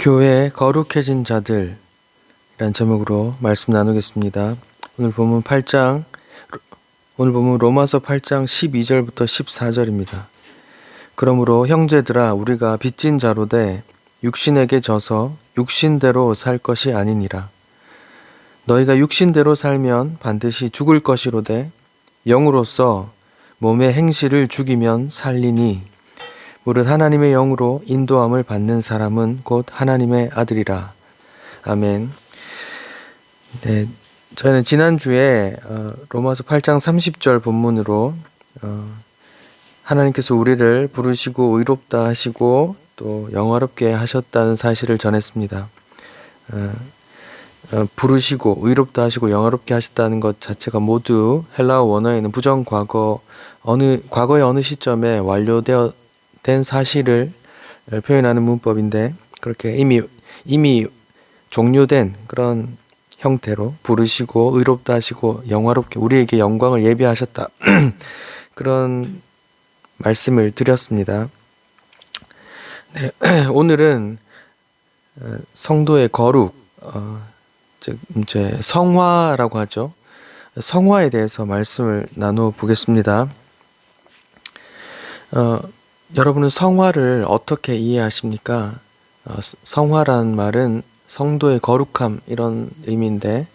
교회 거룩해진 자들 이란 제목으로 말씀 나누겠습니다. 오늘 본문 로마서 8장 12절부터 14절입니다. 그러므로 형제들아 우리가 빚진 자로되 육신에게 져서 육신대로 살 것이 아니니라. 너희가 육신대로 살면 반드시 죽을 것이로되 영으로서 몸의 행실을 죽이면 살리니 무릇 하나님의 영으로 인도함을 받는 사람은 곧 하나님의 아들이라. 아멘. 네, 저희는 지난주에 로마서 8장 30절 본문으로 하나님께서 우리를 부르시고 의롭다 하시고 또 영화롭게 하셨다는 사실을 전했습니다. 부르시고 의롭다 하시고 영화롭게 하셨다는 것 자체가 모두 헬라어 원어에는 부정과거 과거의 어느 시점에 완료된 사실을 표현하는 문법인데, 그렇게 이미 종료된 그런 형태로 부르시고 의롭다 하시고 영화롭게 우리에게 영광을 예비하셨다 그런 말씀을 드렸습니다. 네, 오늘은 성도의 거룩, 즉 이제 성화라고 하죠. 성화에 대해서 말씀을 나누어 보겠습니다. 여러분은 성화를 어떻게 이해하십니까? 성화라는 말은 성도의 거룩함 이런 의미인데,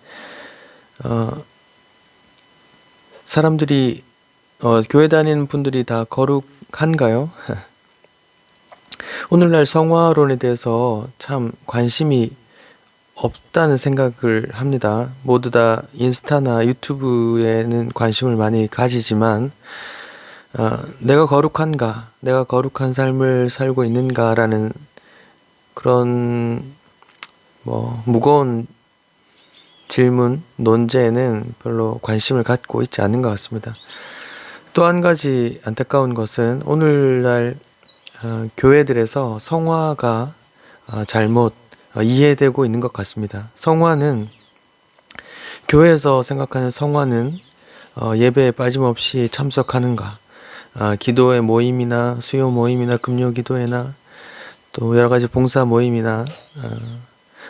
사람들이 교회 다니는 분들이 다 거룩한가요? 오늘날 성화론에 대해서 참 관심이 없다는 생각을 합니다. 모두 다 인스타나 유튜브에는 관심을 많이 가지지만 내가 거룩한가, 내가 거룩한 삶을 살고 있는가라는 그런 무거운 질문, 논제에는 별로 관심을 갖고 있지 않는 것 같습니다. 또 한 가지 안타까운 것은 오늘날 교회들에서 성화가 잘못 이해되고 있는 것 같습니다. 교회에서 생각하는 성화는 예배에 빠짐없이 참석하는가, 기도의 모임이나 수요 모임이나 금요 기도회나 또 여러 가지 봉사 모임이나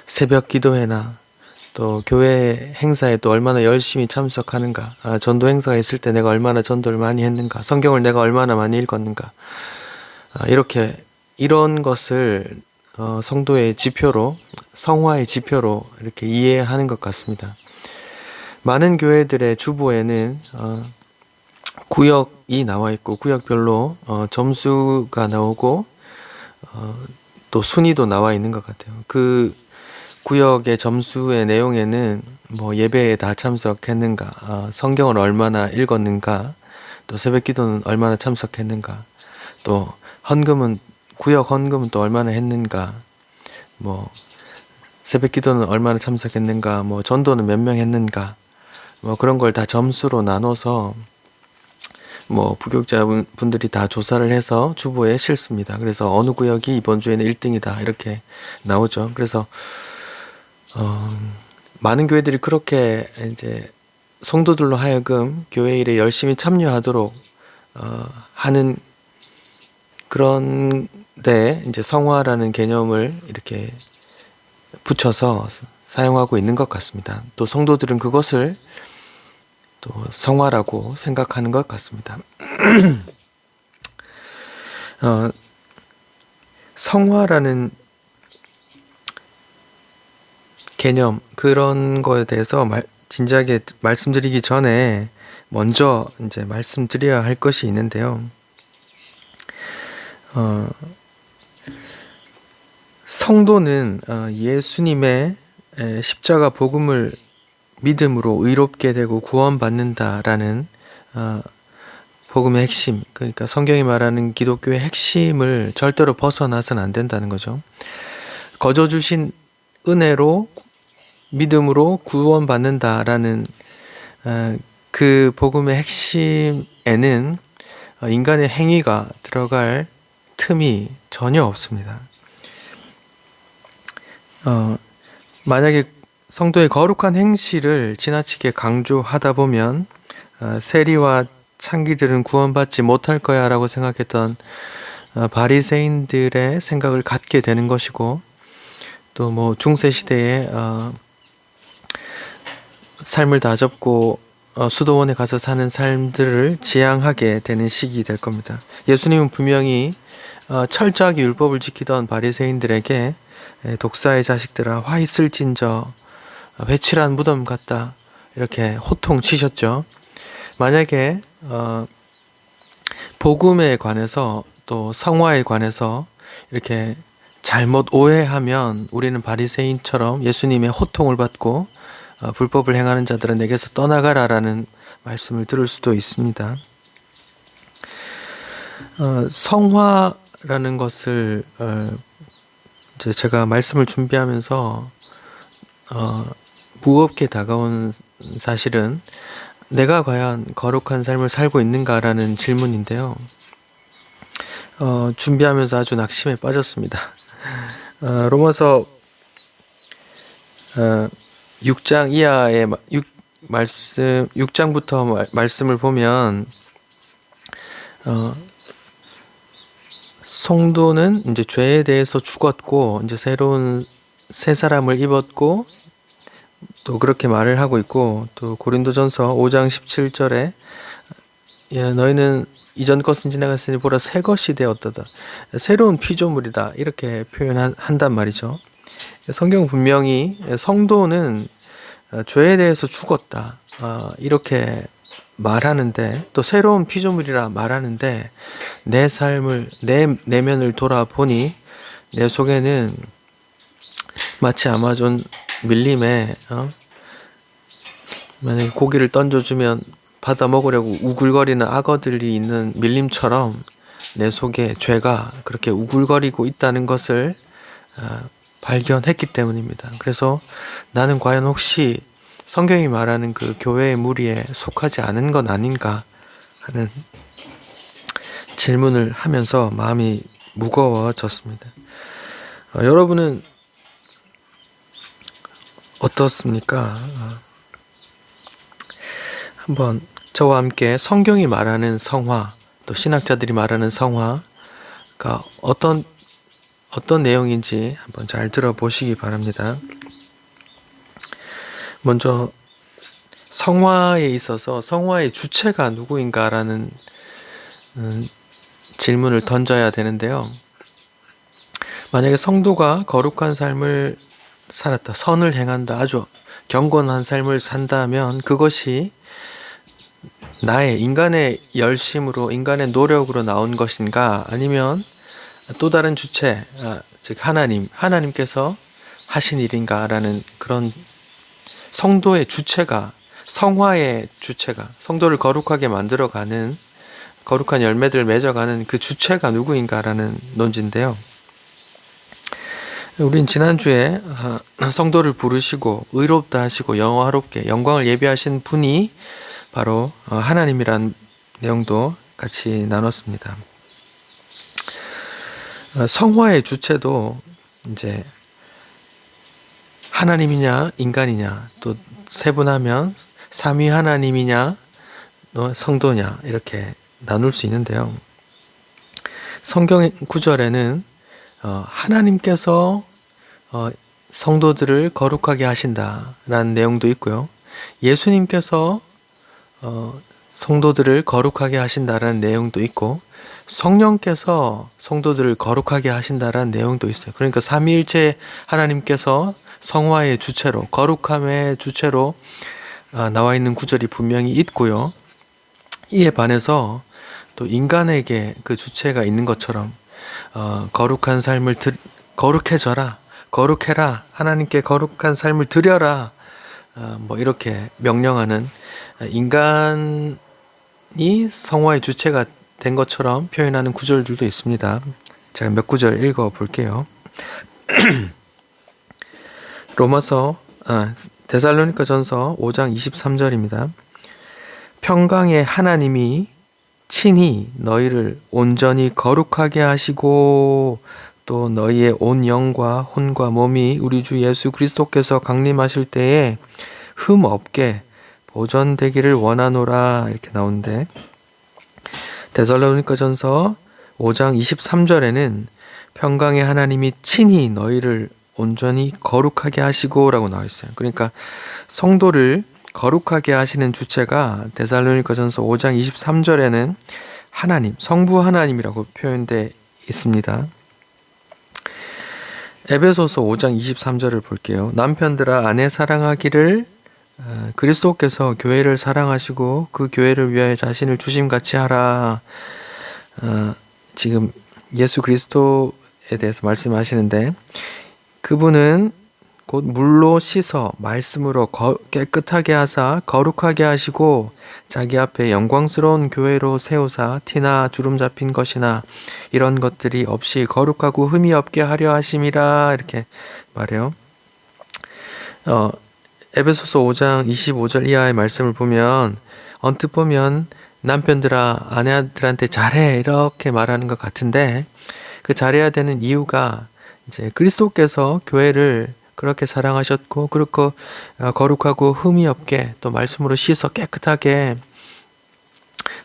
새벽 기도회나 또 교회 행사에 또 얼마나 열심히 참석하는가, 전도 행사가 있을 때 내가 얼마나 전도를 많이 했는가, 성경을 내가 얼마나 많이 읽었는가, 이런 것을 성도의 지표로, 성화의 지표로 이렇게 이해하는 것 같습니다. 많은 교회들의 주보에는 구역이 나와 있고 구역별로 점수가 나오고 또 순위도 나와 있는 것 같아요. 그 구역의 점수의 내용에는 예배에 다 참석했는가, 성경을 얼마나 읽었는가, 또 새벽 기도는 얼마나 참석했는가, 또 구역 헌금은 또 얼마나 했는가, 새벽 기도는 얼마나 참석했는가, 전도는 몇 명 했는가, 그런 걸 다 점수로 나눠서 부교육자분들이 다 조사를 해서 주보에 실습니다. 그래서 어느 구역이 이번 주에는 1등이다 이렇게 나오죠. 그래서 많은 교회들이 그렇게 이제 성도들로 하여금 교회 일에 열심히 참여하도록 하는 그런데 이제 성화라는 개념을 이렇게 붙여서 사용하고 있는 것 같습니다. 또 성도들은 그것을 또 성화라고 생각하는 것 같습니다. 성화라는 개념, 그런 거에 대해서 진지하게 말씀드리기 전에 먼저 이제 말씀드려야 할 것이 있는데요. 성도는 예수님의 십자가 복음을 믿음으로 의롭게 되고 구원받는다라는 복음의 핵심, 그러니까 성경이 말하는 기독교의 핵심을 절대로 벗어나서는 안 된다는 거죠. 거저 주신 은혜로 믿음으로 구원받는다라는 그 복음의 핵심에는 인간의 행위가 들어갈 틈이 전혀 없습니다. 만약에 성도의 거룩한 행실을 지나치게 강조하다 보면 세리와 창기들은 구원받지 못할 거야 라고 생각했던 바리새인들의 생각을 갖게 되는 것이고, 또 뭐 중세 시대에 삶을 다 접고 수도원에 가서 사는 삶들을 지향하게 되는 시기 될 겁니다. 예수님은 분명히 철저하게 율법을 지키던 바리새인들에게 독사의 자식들아 화 있을진저 회칠한 무덤 같다 이렇게 호통치셨죠. 만약에 복음에 관해서 또 성화에 관해서 이렇게 잘못 오해하면 우리는 바리새인처럼 예수님의 호통을 받고 불법을 행하는 자들은 내게서 떠나가라라는 말씀을 들을 수도 있습니다. 성화라는 것을 이제 제가 말씀을 준비하면서 무겁게 다가온 사실은 내가 과연 거룩한 삶을 살고 있는가라는 질문인데요. 준비하면서 아주 낙심에 빠졌습니다. 로마서 6장 이하의 말씀 6장부터 말씀을 보면 성도는 이제 죄에 대해서 죽었고 이제 새로운 새 사람을 입었고 또 그렇게 말을 하고 있고 또 고린도전서 5장 17절에 너희는 이전 것은 지나갔으니 보라 새 것이 되었도다. 새로운 피조물이다. 이렇게 표현한단 말이죠. 성경 분명히 성도는 죄에 대해서 죽었다. 이렇게 말하는데 또 새로운 피조물이라 말하는데 내 삶을 내 내면을 돌아보니 내 속에는 마치 아마존 밀림에 만약에 고기를 던져주면 받아 먹으려고 우글거리는 악어들이 있는 밀림처럼 내 속에 죄가 그렇게 우글거리고 있다는 것을 발견했기 때문입니다. 그래서 나는 과연 혹시 성경이 말하는 그 교회의 무리에 속하지 않은 건 아닌가 하는 질문을 하면서 마음이 무거워졌습니다. 여러분은 어떻습니까? 한번 저와 함께 성경이 말하는 성화, 또 신학자들이 말하는 성화가 어떤 내용인지 한번 잘 들어보시기 바랍니다. 먼저 성화에 있어서 성화의 주체가 누구인가라는 질문을 던져야 되는데요. 만약에 성도가 거룩한 삶을 살았다, 선을 행한다, 아주 경건한 삶을 산다면 그것이 나의 인간의 열심으로 인간의 노력으로 나온 것인가 아니면 또 다른 주체 즉 하나님께서 하신 일인가라는 그런 성도의 주체가 성화의 주체가 성도를 거룩하게 만들어가는 거룩한 열매들을 맺어가는 그 주체가 누구인가라는 논지인데요. 우린 지난주에 성도를 부르시고 의롭다 하시고 영화롭게 영광을 예비하신 분이 바로 하나님이란 내용도 같이 나눴습니다. 성화의 주체도 이제 하나님이냐 인간이냐 또 세분하면 삼위 하나님이냐 성도냐 이렇게 나눌 수 있는데요. 성경 구절에는 하나님께서 성도들을 거룩하게 하신다라는 내용도 있고요. 예수님께서 성도들을 거룩하게 하신다라는 내용도 있고 성령께서 성도들을 거룩하게 하신다라는 내용도 있어요. 그러니까 삼위일체 하나님께서 성화의 주체로 거룩함의 주체로 나와 있는 구절이 분명히 있고요. 이에 반해서 또 인간에게 그 주체가 있는 것처럼 거룩한 삶을 거룩해져라, 거룩해라, 하나님께 거룩한 삶을 드려라, 뭐 이렇게 명령하는 인간이 성화의 주체가 된 것처럼 표현하는 구절들도 있습니다. 제가 몇 구절 읽어 볼게요. 데살로니가전서 5장 23절입니다. 평강의 하나님이 친히 너희를 온전히 거룩하게 하시고 또 너희의 온 영과 혼과 몸이 우리 주 예수 그리스도께서 강림하실 때에 흠 없게 보존되기를 원하노라 이렇게 나오는데 데살로니가전서 5장 23절에는 평강의 하나님이 친히 너희를 온전히 거룩하게 하시고라고 나와 있어요. 그러니까 성도를 거룩하게 하시는 주체가 데살로니가전서 5장 23절에는 하나님, 성부 하나님이라고 표현되어 있습니다. 에베소서 5장 23절을 볼게요. 남편들아 아내 사랑하기를 그리스도께서 교회를 사랑하시고 그 교회를 위하여 자신을 주심같이 하라. 지금 예수 그리스도에 대해서 말씀하시는데 그분은 곧 물로 씻어 말씀으로 깨끗하게 하사 거룩하게 하시고 자기 앞에 영광스러운 교회로 세우사 티나 주름 잡힌 것이나 이런 것들이 없이 거룩하고 흠이 없게 하려 하심이라 이렇게 말해요. 에베소서 5장 25절 이하의 말씀을 보면 언뜻 보면 남편들아 아내들한테 잘해 이렇게 말하는 것 같은데 그 잘해야 되는 이유가 이제 그리스도께서 교회를 그렇게 사랑하셨고 그렇고 거룩하고 흠이 없게 또 말씀으로 씻어 깨끗하게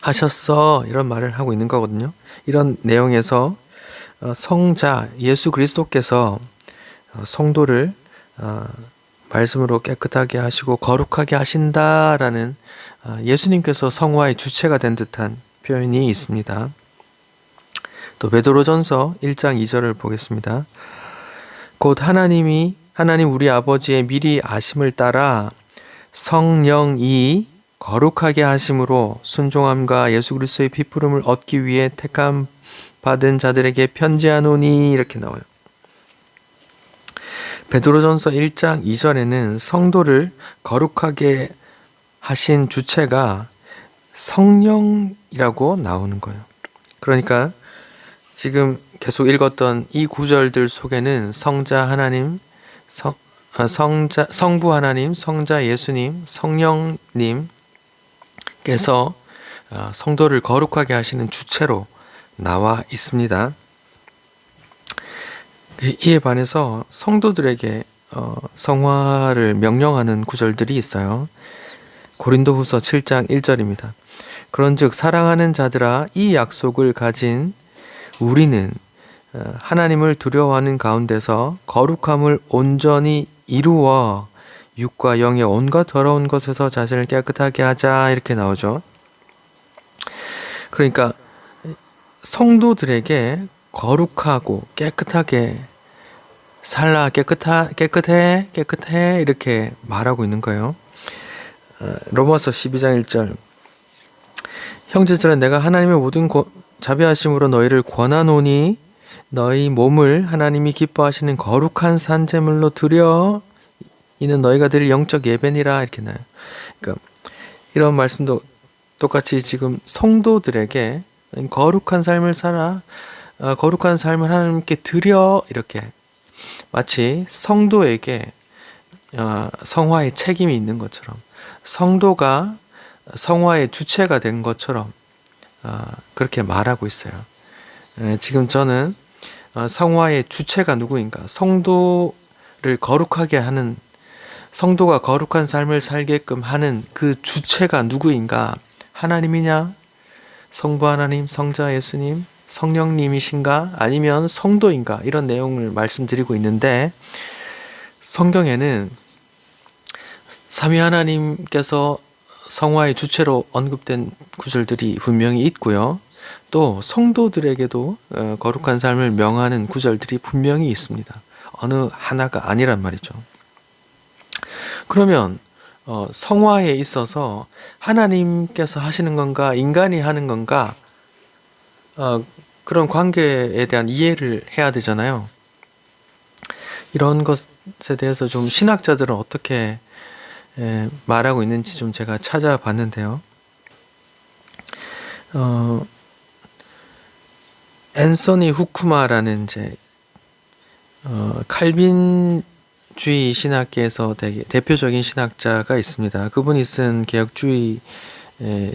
하셨어 이런 말을 하고 있는 거거든요. 이런 내용에서 성자 예수 그리스도께서 성도를 말씀으로 깨끗하게 하시고 거룩하게 하신다라는 예수님께서 성화의 주체가 된 듯한 표현이 있습니다. 또 베드로전서 1장 2절을 보겠습니다. 곧 하나님 우리 아버지의 미리 아심을 따라 성령이 거룩하게 하심으로 순종함과 예수 그리스도의 피부름을 얻기 위해 택함 받은 자들에게 편지하노니 이렇게 나와요. 베드로전서 1장 2절에는 성도를 거룩하게 하신 주체가 성령이라고 나오는 거예요. 그러니까 지금 계속 읽었던 이 구절들 속에는 성자 하나님, 성부 하나님, 성자 예수님, 성령님께서 성도를 거룩하게 하시는 주체로 나와 있습니다. 이에 반해서 성도들에게 성화를 명령하는 구절들이 있어요. 고린도후서 7장 1절입니다. 그런즉 사랑하는 자들아 이 약속을 가진 우리는 하나님을 두려워하는 가운데서 거룩함을 온전히 이루어 육과 영의 온갖 더러운 것에서 자신을 깨끗하게 하자 이렇게 나오죠. 그러니까 성도들에게 거룩하고 깨끗하게 살라 깨끗해 이렇게 말하고 있는 거예요. 로마서 12장 1절 형제들아 내가 하나님의 모든 자비하심으로 너희를 권하노니 너희 몸을 하나님이 기뻐하시는 거룩한 산제물로 드려 이는 너희가 드릴 영적 예배니라 이렇게 나요. 그러니까 이런 말씀도 똑같이 지금 성도들에게 거룩한 삶을 살아 거룩한 삶을 하나님께 드려 이렇게 마치 성도에게 성화의 책임이 있는 것처럼 성도가 성화의 주체가 된 것처럼 그렇게 말하고 있어요. 지금 저는 성화의 주체가 누구인가? 성도를 거룩하게 하는 성도가 거룩한 삶을 살게끔 하는 그 주체가 누구인가? 하나님이냐? 성부 하나님, 성자 예수님, 성령님이신가? 아니면 성도인가? 이런 내용을 말씀드리고 있는데 성경에는 삼위 하나님께서 성화의 주체로 언급된 구절들이 분명히 있고요. 또 성도들에게도 거룩한 삶을 명하는 구절들이 분명히 있습니다. 어느 하나가 아니란 말이죠. 그러면 성화에 있어서 하나님께서 하시는 건가 인간이 하는 건가 그런 관계에 대한 이해를 해야 되잖아요. 이런 것에 대해서 좀 신학자들은 어떻게 말하고 있는지 좀 제가 찾아봤는데요. 앤서니 후쿠마라는 이제 칼빈주의 신학계에서 되게 대표적인 신학자가 있습니다. 그분이 쓴 개혁주의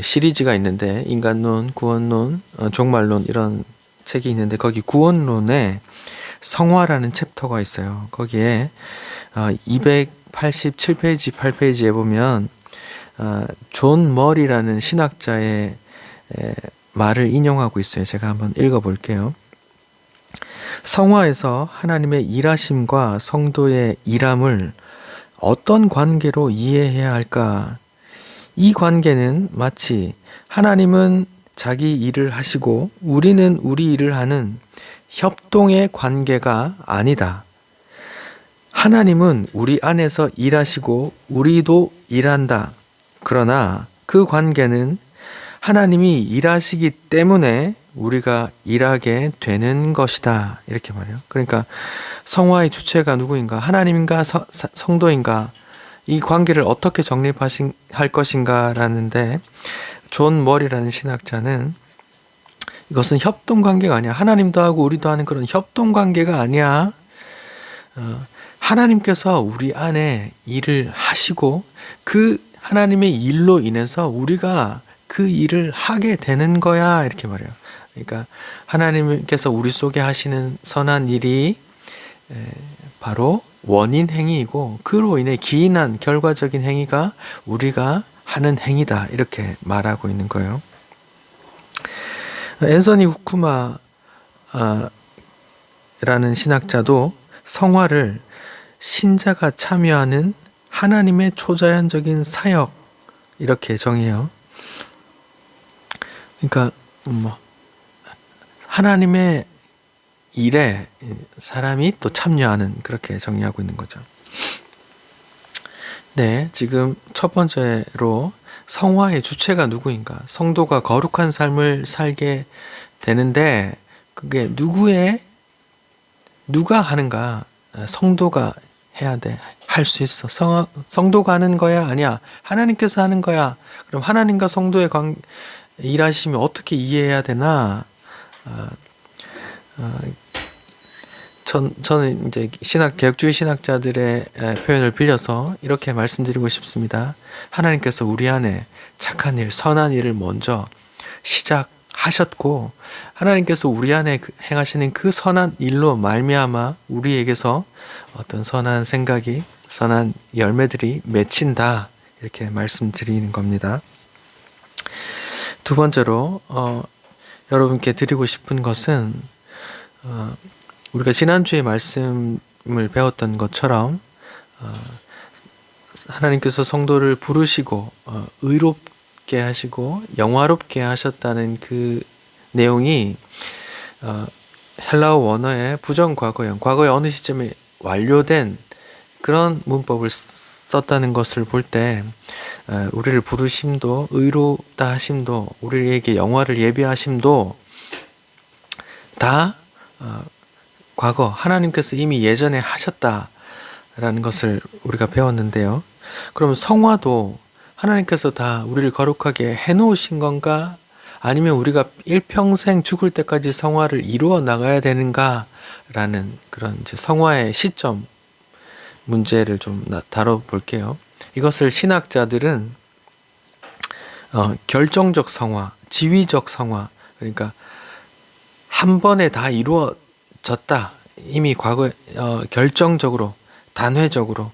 시리즈가 있는데 인간론, 구원론, 종말론 이런 책이 있는데 거기 구원론에 성화라는 챕터가 있어요. 거기에 287페이지, 8페이지에 보면 존 머리라는 신학자의 말을 인용하고 있어요. 제가 한번 읽어볼게요. 성화에서 하나님의 일하심과 성도의 일함을 어떤 관계로 이해해야 할까? 이 관계는 마치 하나님은 자기 일을 하시고 우리는 우리 일을 하는 협동의 관계가 아니다. 하나님은 우리 안에서 일하시고 우리도 일한다. 그러나 그 관계는 하나님이 일하시기 때문에 우리가 일하게 되는 것이다. 이렇게 말해요. 그러니까 성화의 주체가 누구인가? 하나님인가 성도인가? 이 관계를 어떻게 정립할 것인가 라는데 존 머리라는 신학자는 이것은 협동 관계가 아니야. 하나님도 하고 우리도 하는 그런 협동 관계가 아니야. 하나님께서 우리 안에 일을 하시고 그 하나님의 일로 인해서 우리가 그 일을 하게 되는 거야. 이렇게 말해요. 그러니까 하나님께서 우리 속에 하시는 선한 일이 바로 원인 행위이고 그로 인해 기인한 결과적인 행위가 우리가 하는 행위다. 이렇게 말하고 있는 거예요. 앤서니 후쿠마 라는 신학자도 성화를 신자가 참여하는 하나님의 초자연적인 사역 이렇게 정해요. 그러니까 하나님의 일에 사람이 또 참여하는 그렇게 정의하고 있는 거죠. 네, 지금 첫 번째로 성화의 주체가 누구인가? 성도가 거룩한 삶을 살게 되는데 그게 누가 하는가? 성도가 해야 돼. 할 수 있어. 성도가 하는 거야? 아니야. 하나님께서 하는 거야. 그럼 하나님과 성도의 일하심이 어떻게 이해해야 되나? 저는 이제 개혁주의 신학자들의 표현을 빌려서 이렇게 말씀드리고 싶습니다. 하나님께서 우리 안에 착한 일, 선한 일을 먼저 시작하셨고, 하나님께서 우리 안에 행하시는 그 선한 일로 말미암아 우리에게서 어떤 선한 생각이, 선한 열매들이 맺힌다. 이렇게 말씀드리는 겁니다. 두 번째로 여러분께 드리고 싶은 것은 우리가 지난주에 말씀을 배웠던 것처럼 하나님께서 성도를 부르시고 의롭게 하시고 영화롭게 하셨다는 그 내용이 헬라어 원어의 부정과거형, 과거의 어느 시점에 완료된 그런 문법을 썼다는 것을 볼 때 우리를 부르심도 의롭다 하심도 우리에게 영화를 예비하심도 다 과거 하나님께서 이미 예전에 하셨다라는 것을 우리가 배웠는데요. 그럼 성화도 하나님께서 다 우리를 거룩하게 해놓으신 건가? 아니면 우리가 일평생 죽을 때까지 성화를 이루어 나가야 되는가라는 그런 이제 성화의 시점 문제를 좀 다뤄볼게요. 이것을 신학자들은 결정적 성화, 지위적 성화, 그러니까 한 번에 다 이루어졌다. 이미 과거에 결정적으로, 단회적으로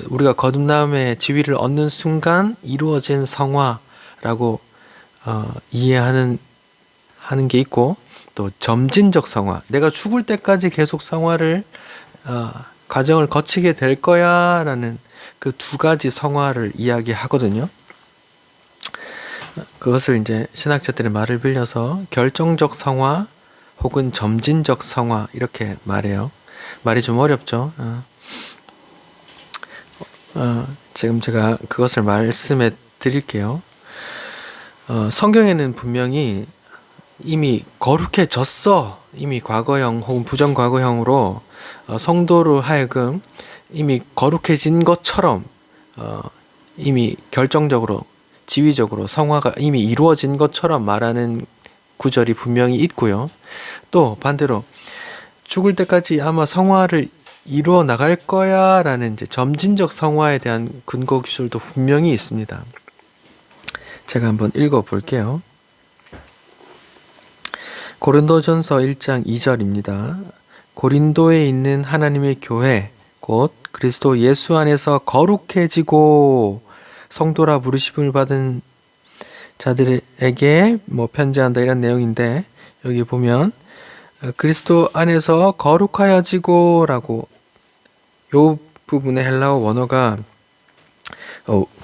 우리가 거듭남의 지위를 얻는 순간 이루어진 성화라고 이해하는 게 있고, 또 점진적 성화, 내가 죽을 때까지 계속 성화를 과정을 거치게 될 거야 라는 그 두 가지 성화를 이야기하거든요. 그것을 이제 신학자들의 말을 빌려서 결정적 성화 혹은 점진적 성화 이렇게 말해요. 말이 좀 어렵죠. 지금 제가 그것을 말씀해 드릴게요. 성경에는 분명히 이미 거룩해졌어, 이미 과거형 혹은 부정과거형으로 성도로 하여금 이미 거룩해진 것처럼 이미 결정적으로 지위적으로 성화가 이미 이루어진 것처럼 말하는 구절이 분명히 있고요. 또 반대로 죽을 때까지 아마 성화를 이루어 나갈 거야 라는 이제 점진적 성화에 대한 근거 구절도 분명히 있습니다. 제가 한번 읽어 볼게요. 고린도전서 1장 2절입니다. 고린도에 있는 하나님의 교회 곧 그리스도 예수 안에서 거룩해지고 성도라 부르심을 받은 자들에게 편지한다 이런 내용인데, 여기 보면 그리스도 안에서 거룩하여지고라고 요 부분의 헬라어 원어가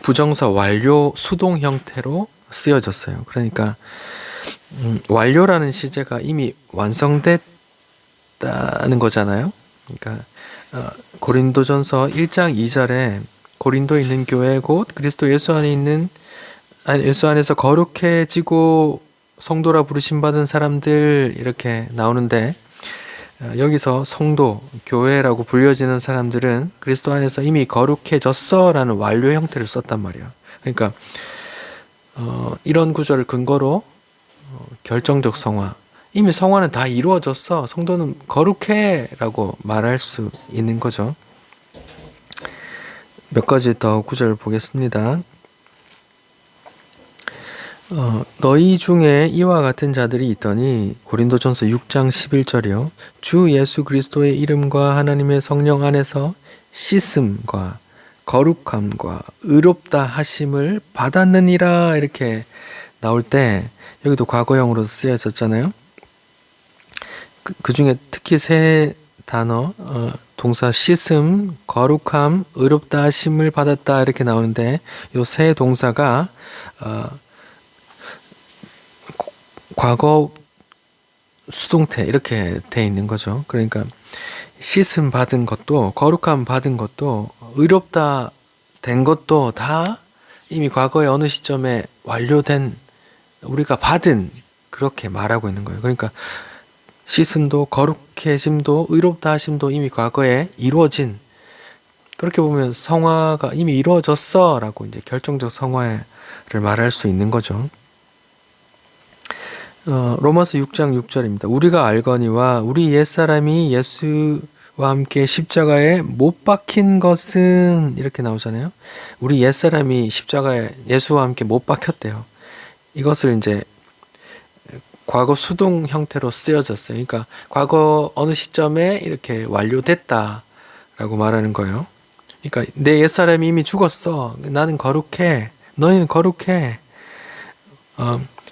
부정사 완료 수동 형태로 쓰여졌어요. 그러니까 완료라는 시제가 이미 완성됐다는 거잖아요. 그러니까 고린도전서 1장 2절에 고린도에 있는 교회 곧 그리스도 예수 안에 있는 예수 안에서 거룩해지고 성도라 부르심 받은 사람들 이렇게 나오는데 여기서 성도, 교회라고 불려지는 사람들은 그리스도 안에서 이미 거룩해졌어 라는 완료 형태를 썼단 말이야. 그러니까 이런 구절을 근거로 결정적 성화, 이미 성화는 다 이루어졌어, 성도는 거룩해 라고 말할 수 있는 거죠. 몇 가지 더 구절을 보겠습니다. 너희 중에 이와 같은 자들이 있더니 고린도전서 6장 11절이요. 주 예수 그리스도의 이름과 하나님의 성령 안에서 씻음과 거룩함과 의롭다 하심을 받았느니라 이렇게 나올 때 여기도 과거형으로 쓰여졌잖아요. 그 중에 특히 세 단어 동사 씻음, 거룩함, 의롭다 하심을 받았다 이렇게 나오는데 요 세 동사가 과거 수동태 이렇게 돼 있는 거죠. 그러니까 씻음 받은 것도 거룩함 받은 것도 의롭다 된 것도 다 이미 과거의 어느 시점에 완료된 우리가 받은 그렇게 말하고 있는 거예요. 그러니까 씻음도 거룩해짐도 의롭다 하심도 이미 과거에 이루어진, 그렇게 보면 성화가 이미 이루어졌어 라고 이제 결정적 성화를 말할 수 있는 거죠. 로마서 6장 6절입니다. 우리가 알거니와 우리 옛사람이 예수와 함께 십자가에 못 박힌 것은 이렇게 나오잖아요. 우리 옛사람이 십자가에 예수와 함께 못 박혔대요. 이것을 이제 과거 수동 형태로 쓰여졌어요. 그러니까 과거 어느 시점에 이렇게 완료됐다라고 말하는 거예요. 그러니까 내 옛사람이 이미 죽었어. 나는 거룩해. 너희는 거룩해.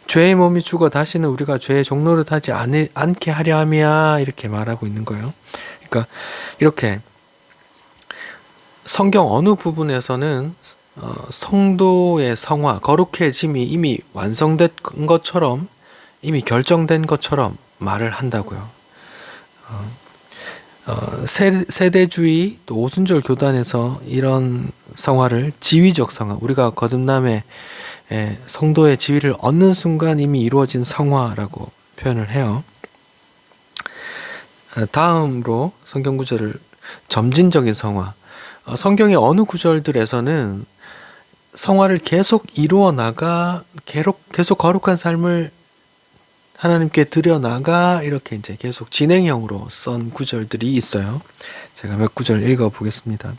죄의 몸이 죽어 다시는 우리가 죄의 종노릇 하지 않게 하려 함이야 이렇게 말하고 있는 거예요. 그러니까 이렇게 성경 어느 부분에서는 성도의 성화, 거룩해짐이 이미 완성된 것처럼 이미 결정된 것처럼 말을 한다고요. 세대주의 또 오순절 교단에서 이런 성화를 지위적 성화, 우리가 거듭남의 성도의 지위를 얻는 순간 이미 이루어진 성화라고 표현을 해요. 다음으로 성경 구절을 점진적인 성화. 성경의 어느 구절들에서는 성화를 계속 이루어 나가, 계속 거룩한 삶을 하나님께 드려 나가 이렇게 이제 계속 진행형으로 쓴 구절들이 있어요. 제가 몇 구절 읽어 보겠습니다.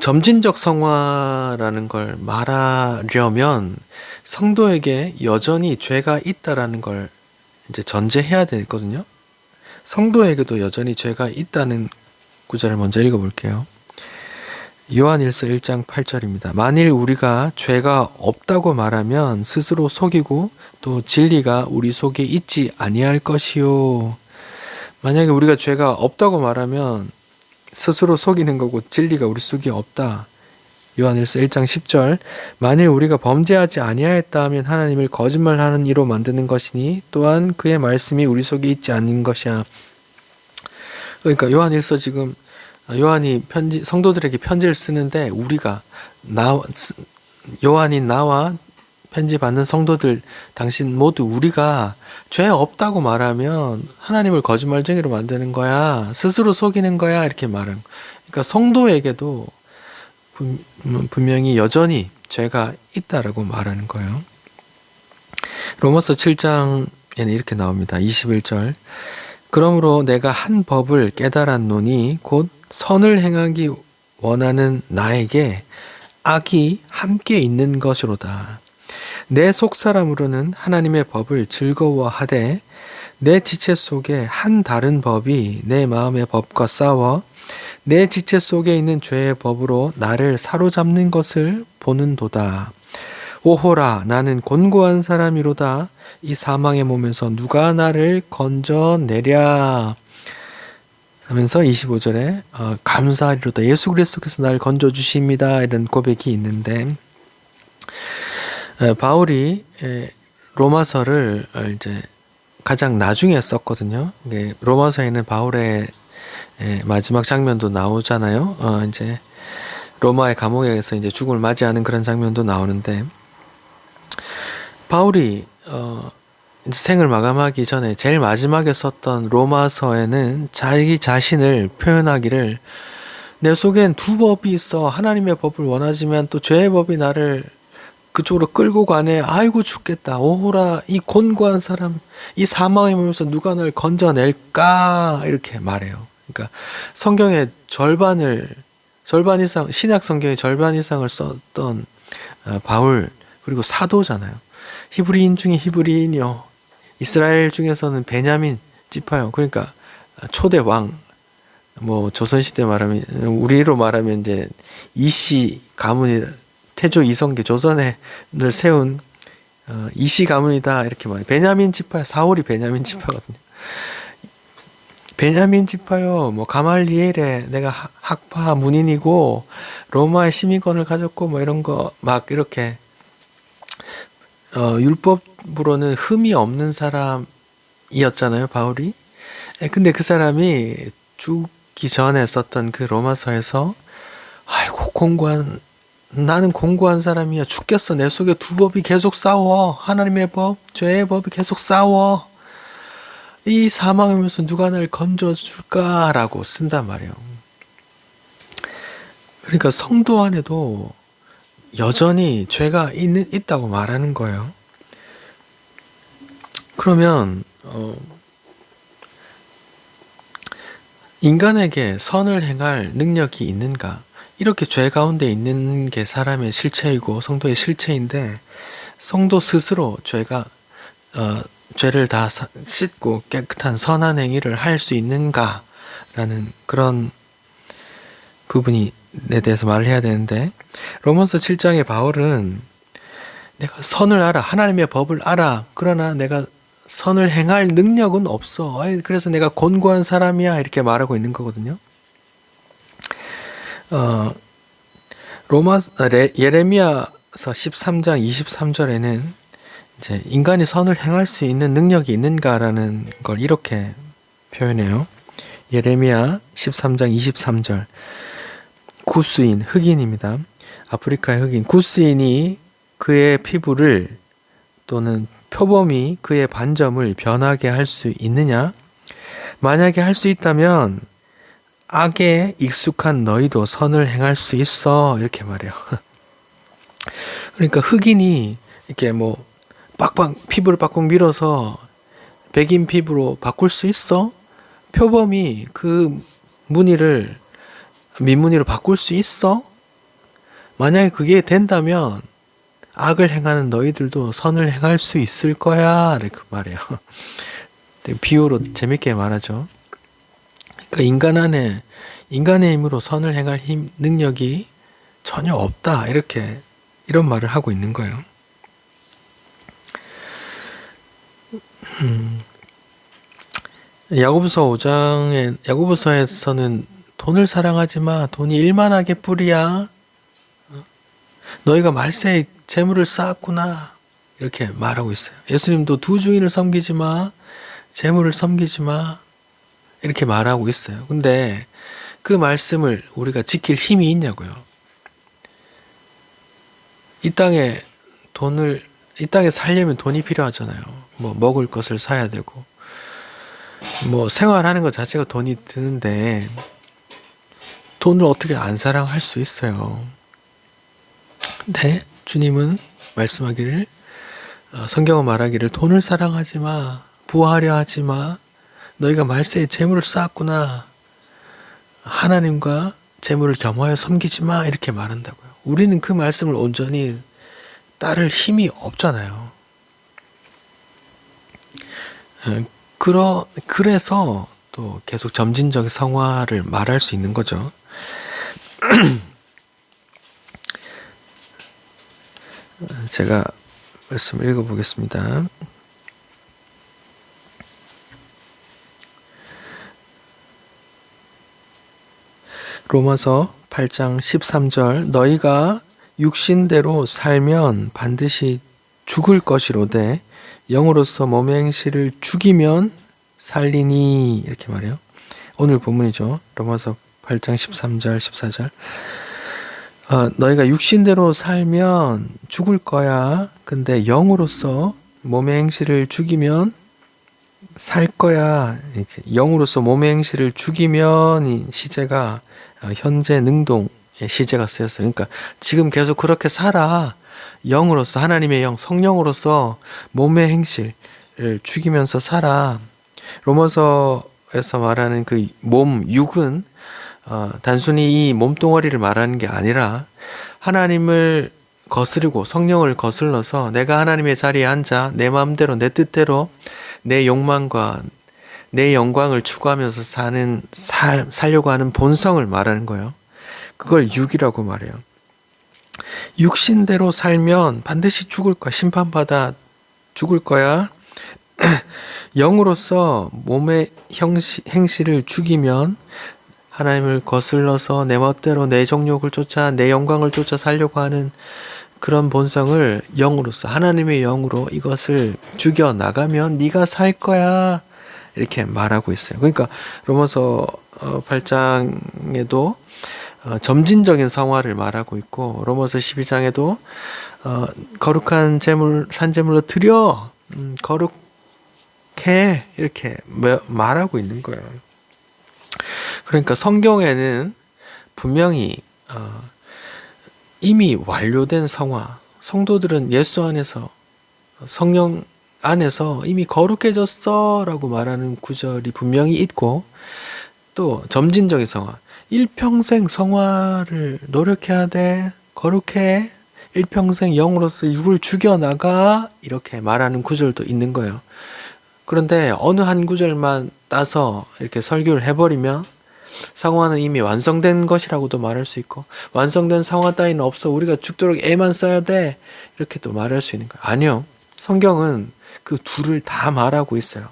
점진적 성화라는 걸 말하려면 성도에게 여전히 죄가 있다라는 걸 이제 전제해야 되거든요. 성도에게도 여전히 죄가 있다는 구절을 먼저 읽어볼게요. 요한일서 1장 8절입니다. 만일 우리가 죄가 없다고 말하면 스스로 속이고 또 진리가 우리 속에 있지 아니할 것이요. 만약에 우리가 죄가 없다고 말하면 스스로 속이는 거고 진리가 우리 속에 없다. 요한일서 1장 10절. 만일 우리가 범죄하지 아니하였다 하면 하나님을 거짓말하는 이로 만드는 것이니 또한 그의 말씀이 우리 속에 있지 않는 것이야. 그러니까 요한일서 지금 요한이 성도들에게 편지를 쓰는데 우리가 요한이 나와 편지 받는 성도들 당신 모두 우리가 죄 없다고 말하면 하나님을 거짓말쟁이로 만드는 거야. 스스로 속이는 거야. 이렇게 말은. 그러니까 성도에게도 분명히 여전히 죄가 있다라고 말하는 거예요. 로마서 7장에는 이렇게 나옵니다. 21절. 그러므로 내가 한 법을 깨달았노니 곧 선을 행하기 원하는 나에게 악이 함께 있는 것이로다. 내 속사람으로는 하나님의 법을 즐거워하되 내 지체 속에 한 다른 법이 내 마음의 법과 싸워 내 지체 속에 있는 죄의 법으로 나를 사로잡는 것을 보는도다. 오호라 나는 곤고한 사람이로다. 이 사망의 몸에서 누가 나를 건져내랴 하면서 25절에 감사하리로다. 예수 그리스도께서 나를 건져주십니다. 이런 고백이 있는데 바울이 로마서를 이제 가장 나중에 썼거든요. 로마서에는 바울의 마지막 장면도 나오잖아요. 이제 로마의 감옥에서 이제 죽음을 맞이하는 그런 장면도 나오는데 바울이 생을 마감하기 전에 제일 마지막에 썼던 로마서에는 자기 자신을 표현하기를 내 속엔 두 법이 있어. 하나님의 법을 원하지만 또 죄의 법이 나를 그쪽으로 끌고 가네. 아이고 죽겠다. 오호라 이 곤고한 사람 이 사망의 몸에서 누가 날 건져낼까 이렇게 말해요. 그러니까 성경의 절반 이상 신약 성경의 절반 이상을 썼던 바울 그리고 사도잖아요. 히브리인 중에 히브리인이요. 이스라엘 중에서는 베냐민 지파요. 그러니까 초대 왕. 뭐 조선시대 말하면 우리로 말하면 이제 이씨 가문이 태조 이성계 조선을 세운 이씨 가문이다 이렇게 말해요. 베냐민 지파 사울이 베냐민 지파거든요. 베냐민 지파요. 뭐 가말리엘에 내가 학파 문인이고 로마의 시민권을 가졌고 뭐 이런 거 막 이렇게 율법으로는 흠이 없는 사람이었잖아요, 바울이. 근데 그 사람이 죽기 전에 썼던 그 로마서에서 아이고 나는 공고한 사람이야. 죽겠어. 내 속에 두 법이 계속 싸워. 하나님의 법, 죄의 법이 계속 싸워. 이 사망하면서 누가 날 건져줄까라고 쓴단 말이에요. 그러니까 성도 안에도 여전히 죄가 있다고 말하는 거예요. 그러면 인간에게 선을 행할 능력이 있는가? 이렇게 죄 가운데 있는 게 사람의 실체이고 성도의 실체인데 성도 스스로 죄를 다 씻고 깨끗한 선한 행위를 할 수 있는가라는 그런 부분에 대해서 말을 해야 되는데 로마서 7장의 바울은 내가 선을 알아. 하나님의 법을 알아. 그러나 내가 선을 행할 능력은 없어. 그래서 내가 곤고한 사람이야. 이렇게 말하고 있는 거거든요. 예레미야서 13장 23절에는 이제 인간이 선을 행할 수 있는 능력이 있는가라는 걸 이렇게 표현해요. 예레미야 13장 23절. 구스인, 흑인입니다. 아프리카의 흑인. 구스인이 그의 피부를 또는 표범이 그의 반점을 변하게 할 수 있느냐? 만약에 할 수 있다면 악에 익숙한 너희도 선을 행할 수 있어. 이렇게 말해요. 그러니까 흑인이 이렇게 뭐 피부를 빡빡 밀어서 백인 피부로 바꿀 수 있어? 표범이 그 민무늬로 바꿀 수 있어? 만약에 그게 된다면 악을 행하는 너희들도 선을 행할 수 있을 거야. 이렇게 말해요. 비유로 재밌게 말하죠. 그러니까 인간의 힘으로 선을 행할 능력이 전혀 없다. 이런 말을 하고 있는 거예요. 야고보서에서는 돈을 사랑하지 마. 돈이 일만하게 뿌리야. 너희가 말세에 재물을 쌓았구나. 이렇게 말하고 있어요. 예수님도 두 주인을 섬기지 마. 재물을 섬기지 마. 이렇게 말하고 있어요. 근데 그 말씀을 우리가 지킬 힘이 있냐고요. 이 땅에 살려면 돈이 필요하잖아요. 뭐 먹을 것을 사야 되고 뭐 생활하는 것 자체가 돈이 드는데 돈을 어떻게 안 사랑할 수 있어요. 근데 주님은 말씀하기를 성경은 말하기를 돈을 사랑하지 마. 부하려 하지 마. 너희가 말세에 재물을 쌓았구나. 하나님과 재물을 겸하여 섬기지 마. 이렇게 말한다고요. 우리는 그 말씀을 온전히 따를 힘이 없잖아요. 그래서 또 계속 점진적 성화를 말할 수 있는 거죠. 제가 말씀을 읽어보겠습니다. 로마서 8장 13절 너희가 육신대로 살면 반드시 죽을 것이로되 영으로서 몸의 행실을 죽이면 살리니 이렇게 말해요. 오늘 본문이죠. 로마서 8장 13절 14절 너희가 육신대로 살면 죽을 거야. 근데 영으로서 몸의 행실을 죽이면 살 거야. 영으로서 몸의 행실을 죽이면 이 시제가 현재 능동의 시제가 쓰였어요. 그러니까 지금 계속 그렇게 살아. 영으로서 하나님의 영, 성령으로서 몸의 행실을 죽이면서 살아. 로마서에서 말하는 그 몸, 육은 단순히 이 몸뚱어리를 말하는 게 아니라 하나님을 거스르고 성령을 거슬러서 내가 하나님의 자리에 앉아 내 마음대로 내 뜻대로 내 욕망과 내 영광을 추구하면서 살려고 하는 본성을 말하는 거예요. 그걸 육이라고 말해요. 육신대로 살면 반드시 죽을 거야. 심판받아 죽을 거야. 영으로서 몸의 행실을 죽이면 하나님을 거슬러서 내 멋대로 내 정욕을 쫓아 내 영광을 쫓아 살려고 하는 그런 본성을 영으로서 하나님의 영으로 이것을 죽여 나가면 네가 살 거야 이렇게 말하고 있어요. 그러니까 로마서 8장에도 점진적인 성화를 말하고 있고 로마서 12장에도 거룩한 제물 산제물로 드려 거룩해 이렇게 말하고 있는 거예요. 그러니까 성경에는 분명히 이미 완료된 성화, 성도들은 예수 안에서 성령 안에서 이미 거룩해졌어 라고 말하는 구절이 분명히 있고 또 점진적인 성화, 일평생 성화를 노력해야 돼, 거룩해, 일평생 영으로서 육을 죽여나가 이렇게 말하는 구절도 있는 거예요. 그런데 어느 한 구절만 따서 이렇게 설교를 해버리면 성화는 이미 완성된 것이라고도 말할 수 있고 완성된 성화 따위는 없어 우리가 죽도록 애만 써야 돼 이렇게 또 말할 수 있는 거예요. 아니요. 성경은 그 둘을 다 말하고 있어요.